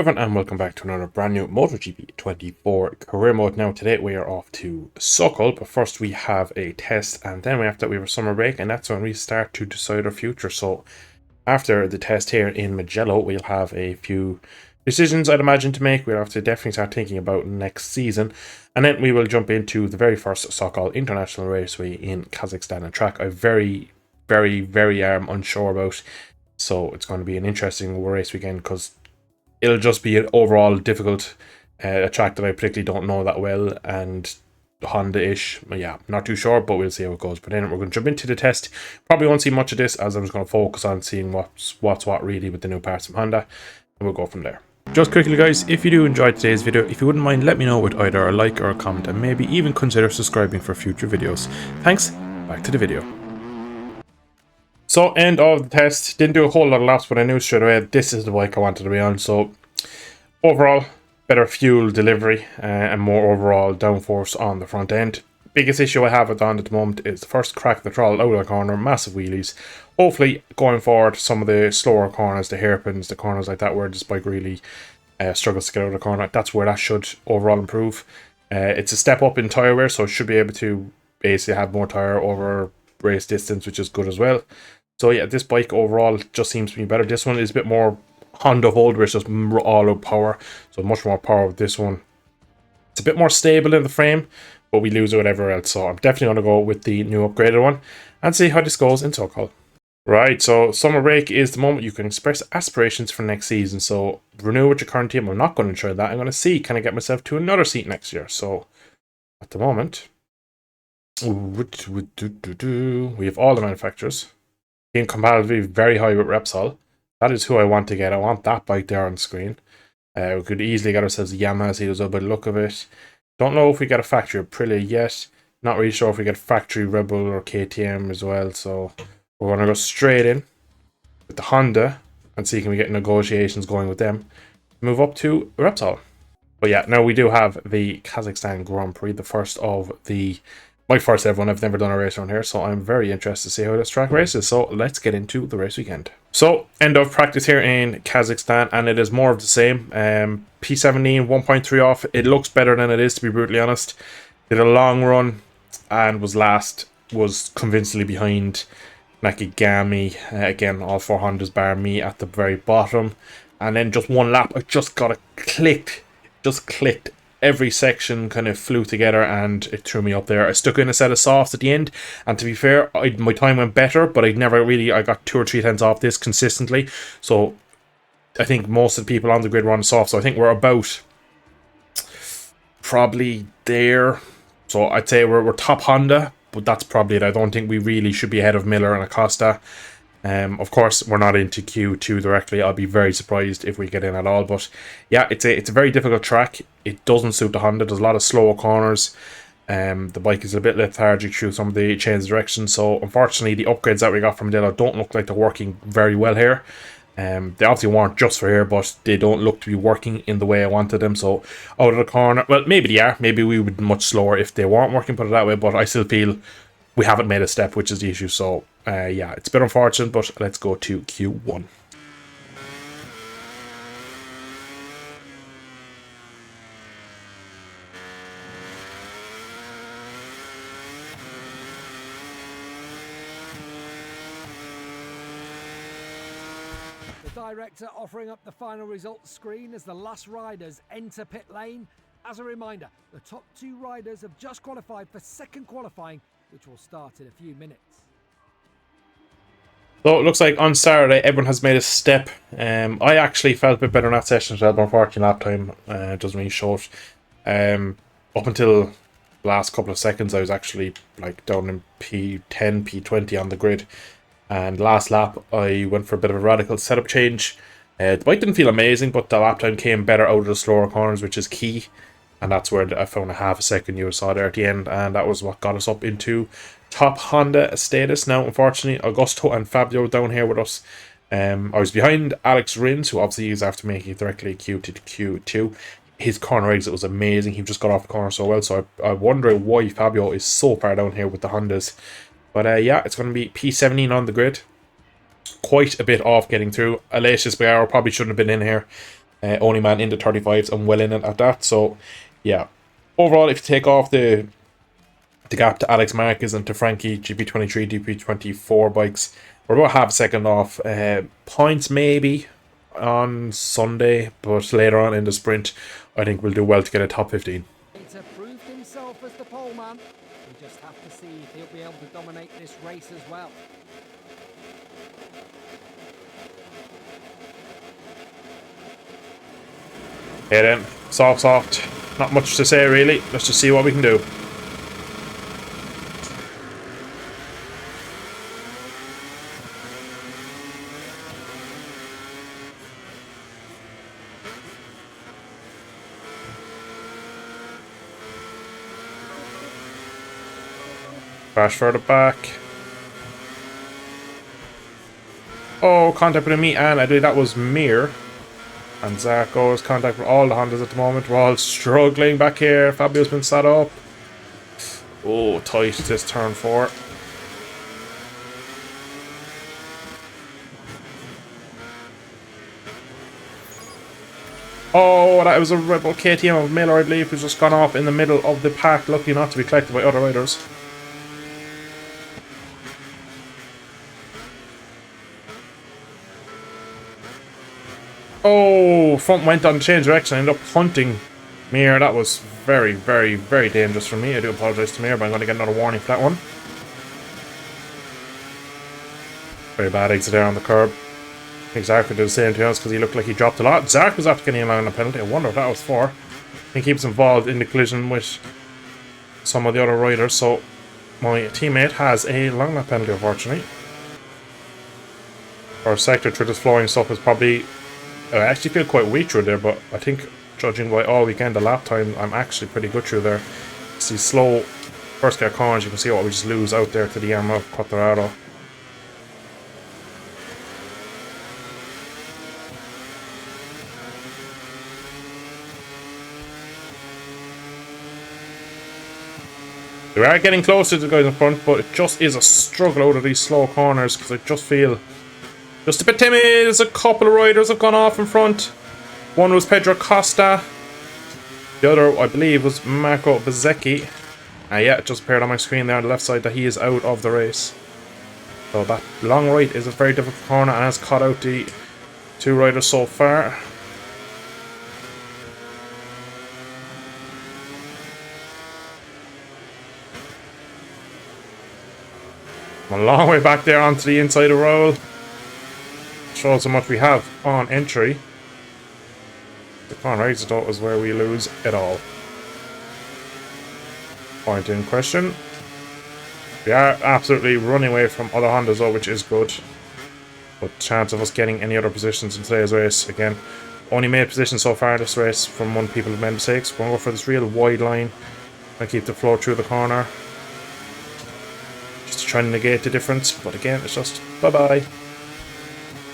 everyone and welcome back to another brand new Motogp 24 career mode. Now today we are off to Sokol, but first we have a test and then after that we have a summer break, and that's when we start to decide our future. So after the test here in Magello, we'll have a few decisions I'd imagine to make. We'll have to definitely start thinking about next season, and then we will jump into the very first Sokol International Raceway in Kazakhstan, a track I'm very unsure about. So it's going to be an interesting race weekend because it'll just be an overall difficult a track that I particularly don't know that well, and Honda-ish. Yeah, not too sure, but we'll see how it goes. But then we're going to jump into the test. Probably won't see much of this as I'm just going to focus on seeing what's what really with the new parts from Honda, and we'll go from there. Just quickly guys, if you do enjoy today's video, if you wouldn't mind, let me know with either a like or a comment, and maybe even consider subscribing for future videos. Thanks, back to the video. So, end of the test. Didn't do a whole lot of laps, but I knew straight away this is the bike I wanted to be on. So, overall, better fuel delivery and more overall downforce on the front end. Biggest issue I have with on at the moment is the first crack of the throttle out of the corner, massive wheelies. Hopefully, going forward, some of the slower corners, the hairpins, the corners like that, where this bike really struggles to get out of the corner, that's where that should overall improve. It's a step up in tyre wear, so it should be able to basically have more tyre over race distance, which is good as well. So yeah, this bike overall just seems to be better. This one is a bit more Honda of old, where it's just all out power. So much more power with this one. It's a bit more stable in the frame, but we lose whatever else. So I'm definitely going to go with the new upgraded one and see how this goes in Sokol. Right, so summer break is the moment you can express aspirations for next season. So renew with your current team. I'm not going to try that. I'm going to see, can I get myself to another seat next year? So at the moment, we have all the manufacturers. Being compatibility very high with Repsol. That is who I want to get. I want that bike there on screen. We could easily get ourselves a Yamaha, see there's a bit of look of it. Don't know if we get a factory Aprilia yet. Not really sure if we get factory Rebel or KTM as well. So we're going to go straight in with the Honda and see can we get negotiations going with them. Move up to Repsol. But yeah, now we do have the Kazakhstan Grand Prix, the first of my first ever one. I've never done a race around here, so I'm very interested to see how this track races. So let's get into the race weekend. So end of practice here in Kazakhstan, and it is more of the same. P17 1.3 off. It looks better than it is, to be brutally honest. Did a long run and was convincingly behind Nakagami. Again, all four Hondas bar me at the very bottom, and then just one lap I just got clicked. Every section kind of flew together and it threw me up there. I stuck in a set of softs at the end, and to be fair, my time went better, but I got 2 or 3 tenths off this consistently. So I think most of the people on the grid were on soft, so I think we're about probably there. So I'd say we're top Honda, but that's probably it. I don't think we really should be ahead of Miller and Acosta. Of course, we're not into Q2 directly. I'll be very surprised if we get in at all. But yeah, it's a very difficult track. It doesn't suit the Honda. There's a lot of slower corners. The bike is a bit lethargic through some of the change of direction. So unfortunately, the upgrades that we got from Dilla don't look like they're working very well here. They obviously weren't just for here, but they don't look to be working in the way I wanted them. So out of the corner, well, maybe they are. Maybe we would be much slower if they weren't working, put it that way. But I still feel we haven't made a step, which is the issue. So yeah, it's a bit unfortunate, but let's go to Q1. The director offering up the final results screen as the last riders enter pit lane. As a reminder, the top 2 riders have just qualified for second qualifying, which will start in a few minutes. So it looks like on Saturday everyone has made a step. I actually felt a bit better in that session, but unfortunately lap time doesn't really show it. Up until the last couple of seconds I was actually like down in P10, P20 on the grid. And last lap I went for a bit of a radical setup change. The bike didn't feel amazing, but the lap time came better out of the slower corners, which is key. And that's where I found a half a second you saw there at the end, and that was what got us up into top Honda status. Now, unfortunately, Augusto and Fabio down here with us. I was behind Alex Rins, who obviously is after making it directly Q to Q2. His corner exit was amazing. He just got off the corner so well, so I wonder why Fabio is so far down here with the Hondas. But yeah, it's going to be P17 on the grid. Quite a bit off getting through. Alesius Bayaro probably shouldn't have been in here. Only man in the 35s and well in it at that. So, yeah. Overall, if you take off the gap to Alex Marquez and to Frankie, GP23, GP24 bikes, we're about half a second off. Points maybe on Sunday, but later on in the sprint, I think we'll do well to get a top 15. Peter proved himself as the pole man. We just have to see if he'll be able to dominate this race as well. Okay then, soft. Not much to say really. Let's just see what we can do. Crash further back. Oh, contact with me, and I believe that was Mir. And Zach goes contact with all the Hondas at the moment. We're all struggling back here. Fabio's been set up. Oh, tight this turn 4. Oh, that was a rebel KTM of Miller, I believe, who's just gone off in the middle of the pack, lucky not to be collected by other riders. Oh, front went on the change direction. I ended up hunting Mir. That was very, very, very dangerous for me. I do apologise to Mir, but I'm going to get another warning for that one. Very bad exit there on the curb. I think Zark would do the same, to be honest, because he looked like he dropped a lot. Zark was after getting a penalty. I wonder what that was for. I think he was involved in the collision with some of the other riders, so my teammate has a long lap penalty, unfortunately. Our sector through this flooring stuff is probably... I actually feel quite weak through there, but I think, judging by all weekend, the lap time, I'm actually pretty good through there. See slow first gear corners, you can see what we just lose out there to the Yamaha Quattraro. We are getting closer to the guys in front, but it just is a struggle out of these slow corners, because I just feel just a bit timid. There's a couple of riders have gone off in front. One was Pedro Costa. The other, I believe, was Marco Bezzecchi. Yeah, it just appeared on my screen there on the left side that he is out of the race. So that long right is a very difficult corner and has caught out the 2 riders so far. I'm a long way back there onto the inside of roll. Shows how much we have on entry. The corner exit though is where we lose it all. Point in question. We are absolutely running away from other Hondas though, which is good. But chance of us getting any other positions in today's race, again, only made positions so far in this race from one people who've made mistakes. We're going to go for this real wide line and keep the flow through the corner. Just to try and negate the difference, but again, it's just bye-bye.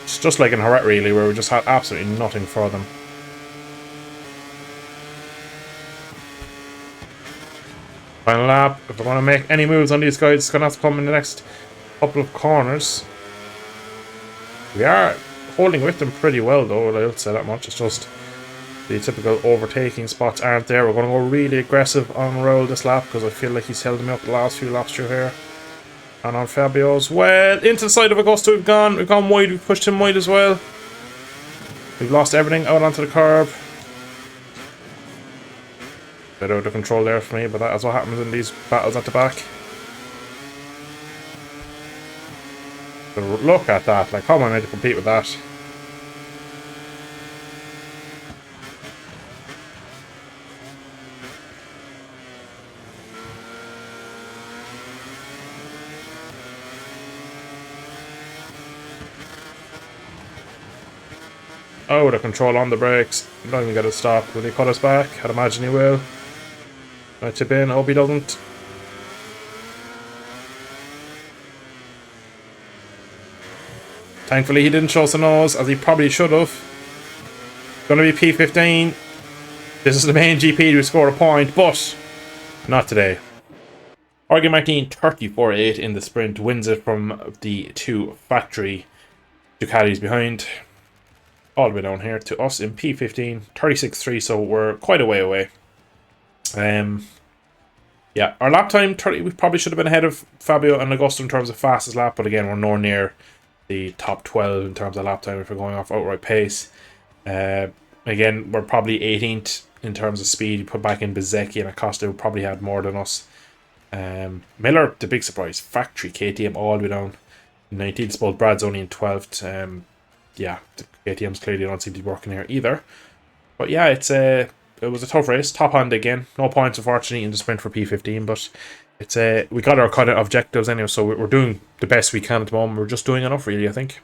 It's just like in Haret really, where we just had absolutely nothing for them. Final lap. If we're going to make any moves on these guys, it's going to have to come in the next couple of corners. We are holding with them pretty well though, I'll say that much. It's just the typical overtaking spots aren't there. We're going to go really aggressive on Raul this lap, because I feel like he's held me up the last few laps through here. And on Fabio's, well, into the side of Augusto we've gone wide, we've pushed him wide as well. We've lost everything out onto the curb. Bit out of control there for me, but that's what happens in these battles at the back. But look at that, like how am I meant to compete with that? Oh, the control on the brakes. Not even get a stop. Will he cut us back? I'd imagine he will. I tip in. Hope he doesn't. Thankfully, he didn't show us a nose, as he probably should have. Gonna be P15. This is the main GP to score a point, but not today. Jorge Martin, 34.8 in the sprint, wins it from the 2 factory Ducatis behind. all the way down here to us in P15, 36.3, so we're quite a way away. Yeah, our lap time, we probably should have been ahead of Fabio and Augusto in terms of fastest lap, but again, we're nowhere near the top 12 in terms of lap time if we're going off outright pace. Again, we're probably 18th in terms of speed. You put back in Bezecchi and Acosta, who probably had more than us. Miller, the big surprise, factory KTM all the way down 19th spot. Brad's only in 12th. Yeah, the KTMs clearly don't seem to be working here either. But yeah, it was a tough race. Top hand again. No points, unfortunately, in the sprint for P15, but it's we got our kind of objectives anyway, so we're doing the best we can at the moment. We're just doing enough, really, I think.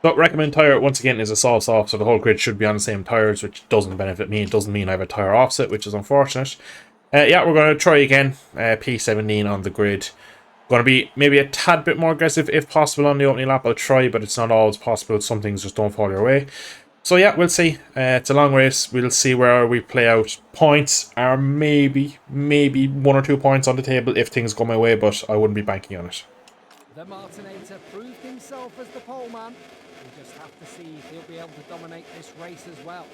So, recommend tyre, once again, is a soft, so the whole grid should be on the same tyres, which doesn't benefit me. It doesn't mean I have a tyre offset, which is unfortunate. Yeah, we're going to try again. P17 on the grid. Going to be maybe a tad bit more aggressive if possible on the opening lap. I'll try, but it's not always possible. Some things just don't fall your way. So yeah, we'll see. It's a long race. We'll see where we play out. Points are maybe 1 or 2 points on the table if things go my way, but I wouldn't be banking on it. The Martinator proved himself as the pole man. We just have to see if he'll be able to dominate this race as well.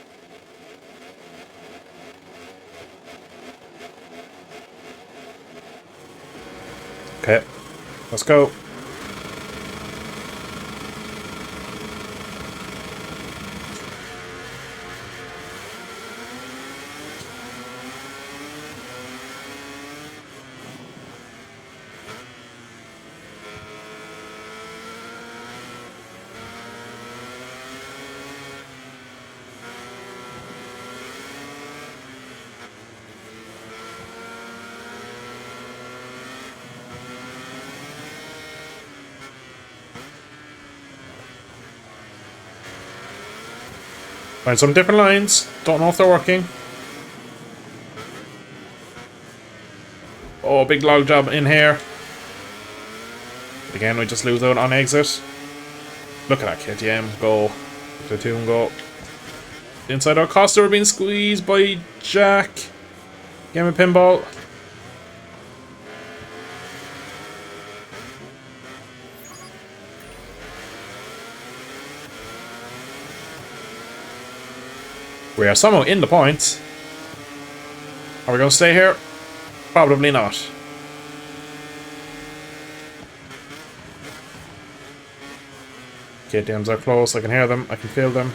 Okay, let's go. Find some different lines. Don't know if they're working. Oh, big log job in here. Again, we just lose out on exit. Look at that KTM go. Platoon go. Inside our Costa, we're being squeezed by Jack. Game of pinball. We are somehow in the points. Are we going to stay here? Probably not. KTMs are close. I can hear them. I can feel them.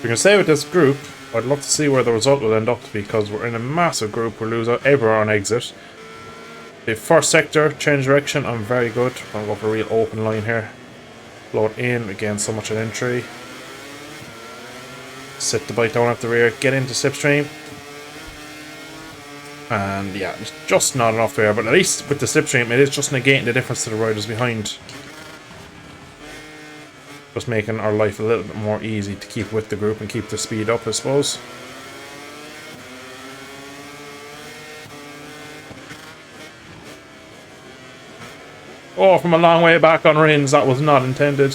We can stay with this group. I'd love to see where the result will end up because we're in a massive group. We'll lose out everywhere on exit. The first sector, change direction, I'm very good. I'm going to go for a real open line here. Load in, again, so much an entry. Sit the bike down at the rear, get into slipstream. And yeah, it's just not enough there, but at least with the slipstream, it is just negating the difference to the riders behind. Just making our life a little bit more easy to keep with the group and keep the speed up, I suppose. Oh, from a long way back on rings, that was not intended.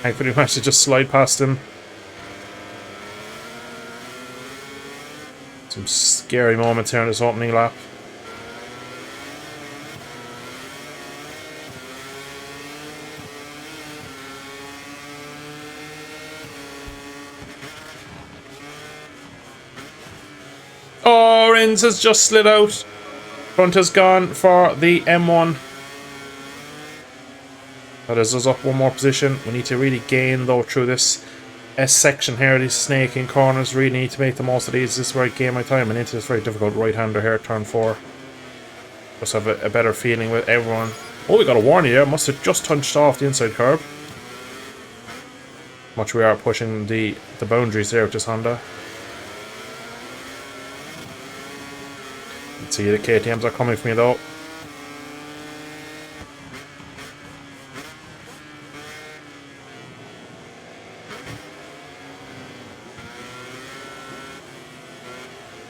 Thankfully, we managed to just slide past him. Some scary moments here in this opening lap. Oh, Rins has just slid out. Front has gone for the M1. That is us up one more position. We need to really gain though through this S section here. These snaking corners, really need to make the most of these. This is where I gain my time and into this very difficult right-hander here, turn 4. Just have a better feeling with everyone. Oh, we got a warning there. Must have just touched off the inside curb. Much we are pushing the boundaries there with this Honda. Let's see, the KTMs are coming for me though.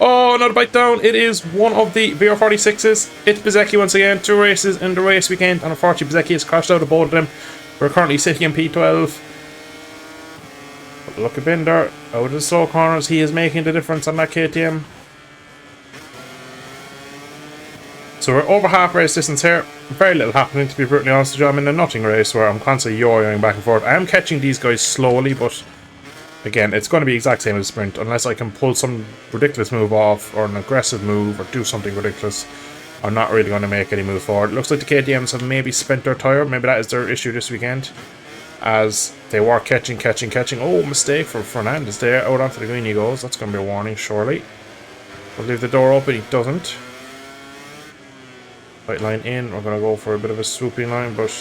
Oh, another bite down. It is one of the VR46s. It's Bezecchi once again. 2 races in the race weekend. And unfortunately, Bezecchi has crashed out of both of them. We're currently sitting in P12. But look at Binder. Out of the slow corners. He is making the difference on that KTM. So we're over half race distance here. Very little happening, to be brutally honest with you. I'm in a nothing race where I'm constantly yo-yoing back and forth. I am catching these guys slowly, but again, it's going to be the exact same as a sprint. Unless I can pull some ridiculous move off, or an aggressive move, or do something ridiculous, I'm not really going to make any move forward. It looks like the KTMs have maybe spent their tyre. Maybe that is their issue this weekend, as they were catching. Oh, mistake for Fernandez there. Out onto the green he goes. That's going to be a warning, surely. We'll leave the door open. He doesn't. Tight line in. We're going to go for a bit of a swooping line, but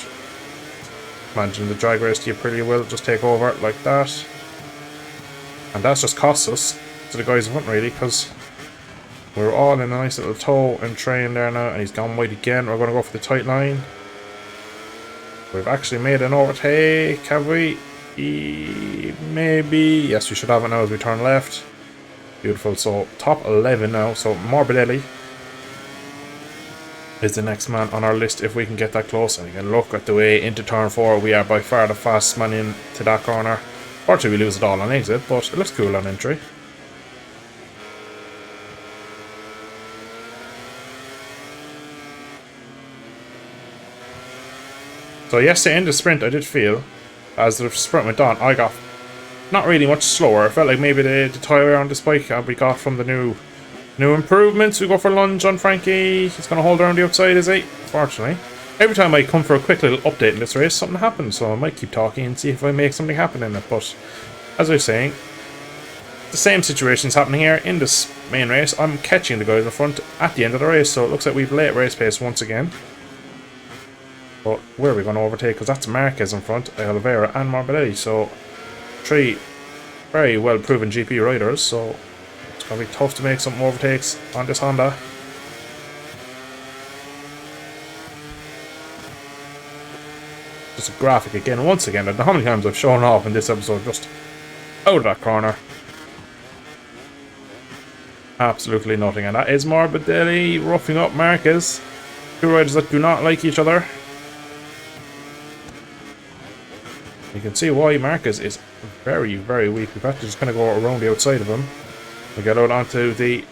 imagine the drag race you pretty will just take over like that. And that's just cost us to the guys in front, really, because we're all in a nice little toe and train there now, and he's gone wide again. We're going to go for the tight line. We've actually made an overtake, have we? Maybe. Yes, we should have it now as we turn left. Beautiful. So top 11 now. So Morbidelli is the next man on our list if we can get that close. And you can look at the way into turn 4. We are by far the fastest man into that corner. Fortunately, we lose it all on exit, but it looks cool on entry. So yesterday in the sprint, I did feel, as the sprint went on, I got not really much slower. I felt like maybe the tyre on this bike we got from the new improvements. We go for lunge on Frankie. He's going to hold around the outside, is he? Fortunately. Every time I come for a quick little update in this race, something happens. So I might keep talking and see if I make something happen in it. But as I was saying, the same situation's happening here in this main race. I'm catching the guys in front at the end of the race. So it looks like we've late race pace once again. But where are we going to overtake? Because that's Marquez in front, Oliveira and Morbidelli. So 3 very well proven GP riders. So it's going to be tough to make some overtakes on this Honda. Just a graphic again, once again. I don't know how many times I've shown off in this episode, just out of that corner. Absolutely nothing. And that is Morbidelli roughing up Marquez. 2 riders that do not like each other. You can see why Marquez is very, very weak. We've had to just kind of go around the outside of him. We get out onto the...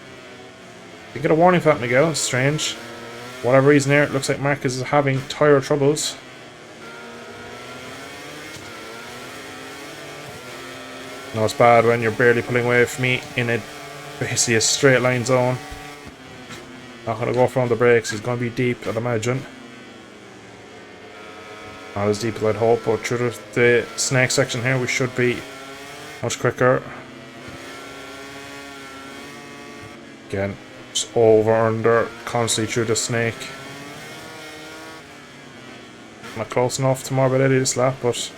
You get a warning for that, Miguel. It's strange. For whatever reason here, it looks like Marquez is having tyre troubles. No, it's bad when you're barely pulling away from me in a basically a straight line zone. Not going to go for on the brakes. He's going to be deep, I'd imagine. Not as deep as I'd hope, but through the snake section here we should be much quicker. Again, just over, under, constantly through the snake. Not close enough to Morbidelli this lap, but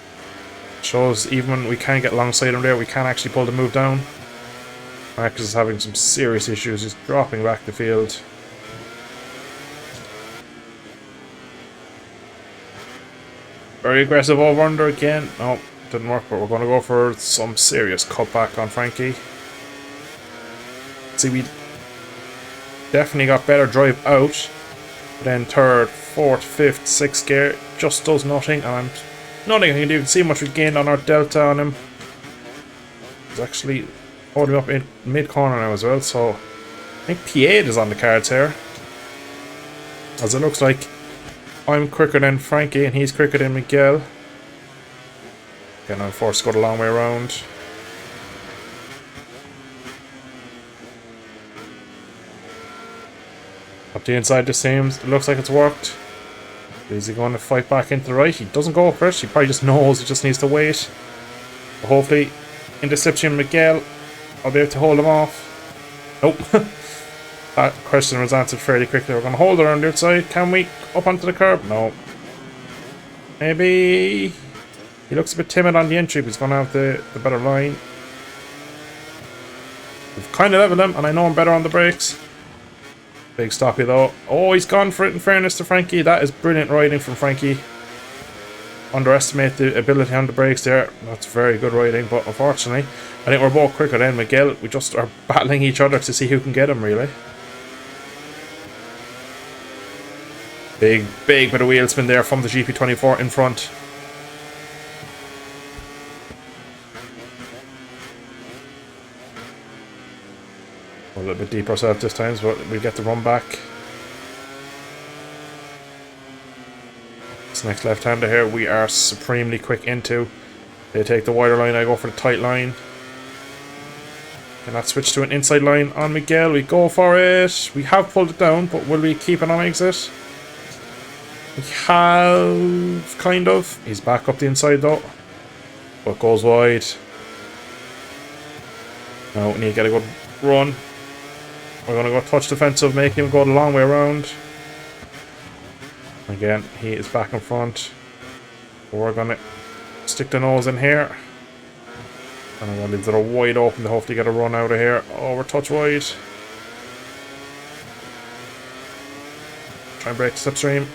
shows even when we can't get alongside him there, we can actually pull the move down. Marcus is having some serious issues, he's dropping back the field. Very aggressive over under again. No, didn't work, but we're going to go for some serious cutback on Frankie. See, we definitely got better drive out. But then 3rd, 4th, 5th, 6th gear just does nothing. And nothing I can do. You can see how much we gained on our delta on him. He's actually holding up in mid-corner now as well. So I think P8 is on the cards here. As it looks like I'm quicker than Frankie and he's quicker than Miguel. Again, I'm forced to go the long way around. Up the inside this seems. It looks like it's worked. Is he going to fight back into the right? He doesn't go for it. He probably just knows he just needs to wait. But hopefully, in Deception Miguel, I'll be able to hold him off. Nope. That question was answered fairly quickly. We're going to hold it on the outside. Can we up onto the curb? No. Maybe. He looks a bit timid on the entry, but he's going to have the better line. We've kind of leveled him, and I know I'm better on the brakes. Big stoppy though. Oh, he's gone for it in fairness to Frankie. That is brilliant riding from Frankie. Underestimate the ability on the brakes there. That's very good riding, but unfortunately, I think we're both quicker than Miguel. We just are battling each other to see who can get him, really. Big bit of wheel spin there from the GP24 in front. A little bit deeper ourselves this time, but we get the run back. This next left-hander here, we are supremely quick into. They take the wider line, I go for the tight line. Cannot switch to an inside line on Miguel. We go for it. We have pulled it down, but will we keep it on exit? We have, kind of. He's back up the inside though. But goes wide. Now we need to get a good run. We're going to go touch defensive, make him go the long way around. Again, he is back in front. We're going to stick the nose in here. And I'm going to leave it wide open to hopefully get a run out of here. Oh, we're touch wide. Try and break the slipstream.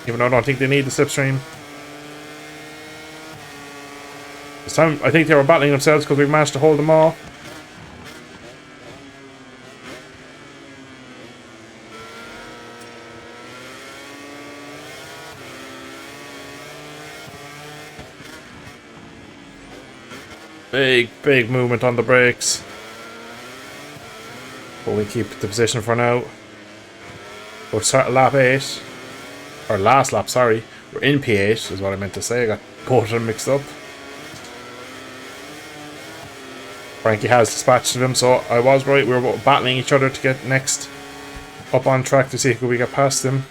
Even though I don't think they need the slipstream. This time, I think they were battling themselves because we managed to hold them off. Big movement on the brakes. But we keep the position for now. We'll start lap 8. Or last lap, sorry. We're in P8 is what I meant to say. I got both of them mixed up. Frankie has dispatched them, so I was right. We were battling each other to get next up on track to see if we get past them.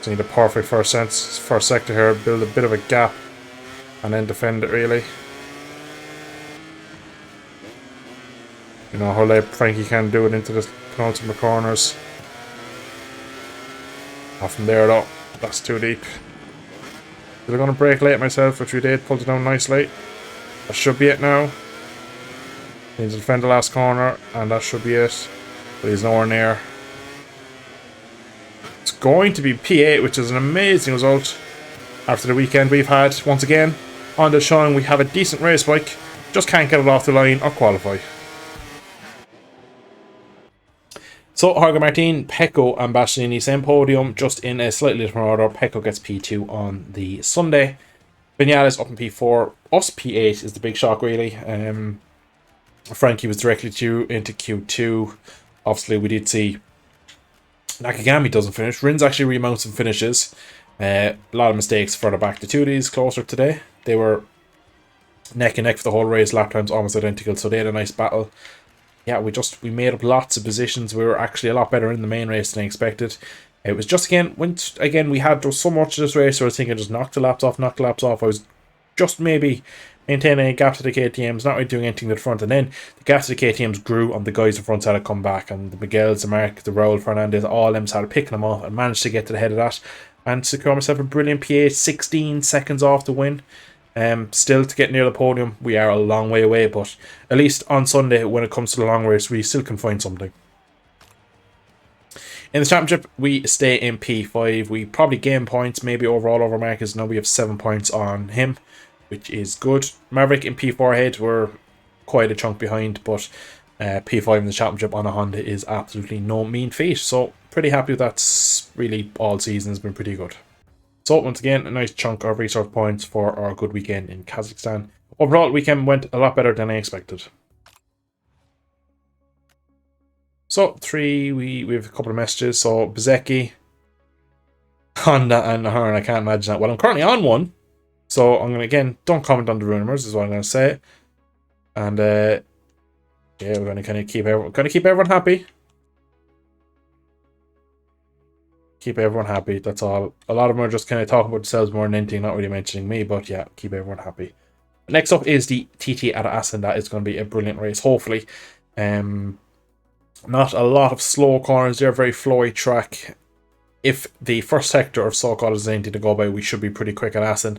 So need a perfect first sector here, build a bit of a gap and then defend it really. You know how late Frankie can do it into the penultimate corners. Not from there though, that's too deep. They're going to brake late myself, which we did, pulled it down nicely. That should be it now. Need to defend the last corner and that should be it. But he's nowhere near. Going to be P8, which is an amazing result after the weekend we've had. Once again, on the showing we have a decent race bike, just can't get it off the line or qualify. So Jorge Martin, Pecco and Bastianini, same podium, just in a slightly different order. Pecco gets P2 on the Sunday. Vinales up in P4, us P8 is the big shock really. Frankie was directly into Q2. Obviously we did see Nakagami doesn't finish. Rin's actually remounts and finishes. A lot of mistakes further back. The two of these closer today. They were neck and neck for the whole race. Lap times almost identical, so they had a nice battle. Yeah, we made up lots of positions. We were actually a lot better in the main race than I expected. It was just there was so much of this race, so I was thinking just knock the laps off. I was just maybe maintaining a gap to the KTMs, not really doing anything to the front, and then the gap to the KTMs grew on the guys in front started to come back, and the Miguels, the Mark, the Raul Fernandez, all of them started picking them off and managed to get to the head of that and secure myself a brilliant P8, 16 seconds off the win. Still to get near the podium, we are a long way away, but at least on Sunday when it comes to the long race we still can find something. In the championship we stay in P5. We probably gain points maybe overall over Marcus. Now we have 7 points on him, which is good. Maverick in P4 ahead, we're quite a chunk behind, but P5 in the championship on a Honda is absolutely no mean feat. So pretty happy with that. Really all season has been pretty good. So once again, a nice chunk of resource points for our good weekend in Kazakhstan. Overall, the weekend went a lot better than I expected. So 3, we have a couple of messages. So Bezecchi, Honda and Nahar, I can't imagine that. Well, I'm currently on one. So I'm going to, again, don't comment on the rumors is what I'm going to say. And yeah, we're going to kind of keep everyone happy. Keep everyone happy, that's all. A lot of them are just kind of talking about themselves more than anything, not really mentioning me, but yeah, keep everyone happy. Next up is the TT at Assen. That is going to be a brilliant race, hopefully. Not a lot of slow corners, they're a very flowy track. If the first sector of so-called is anything to go by, we should be pretty quick at Assen.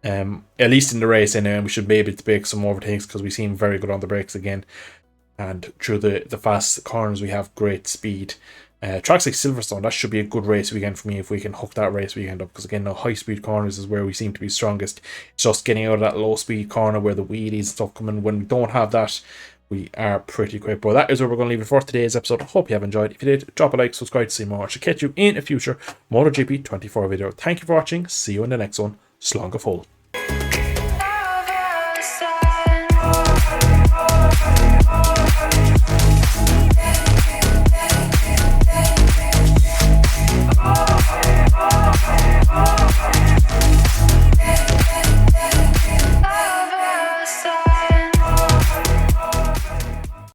At least in the race anyway, and we should be able to make some overtakes because we seem very good on the brakes again. And through the fast corners we have great speed. Tracks like Silverstone, that should be a good race weekend for me if we can hook that race weekend up, because again, the high speed corners is where we seem to be strongest. It's just getting out of that low speed corner where the wheelies and stuff come in. When we don't have that, we are pretty quick. But that is where we're going to leave it for today's episode. Hope you have enjoyed. If you did, drop a like, subscribe to see more. I should catch you in a future MotoGP 24 video. Thank you for watching. See you in the next one. Slán go fóill.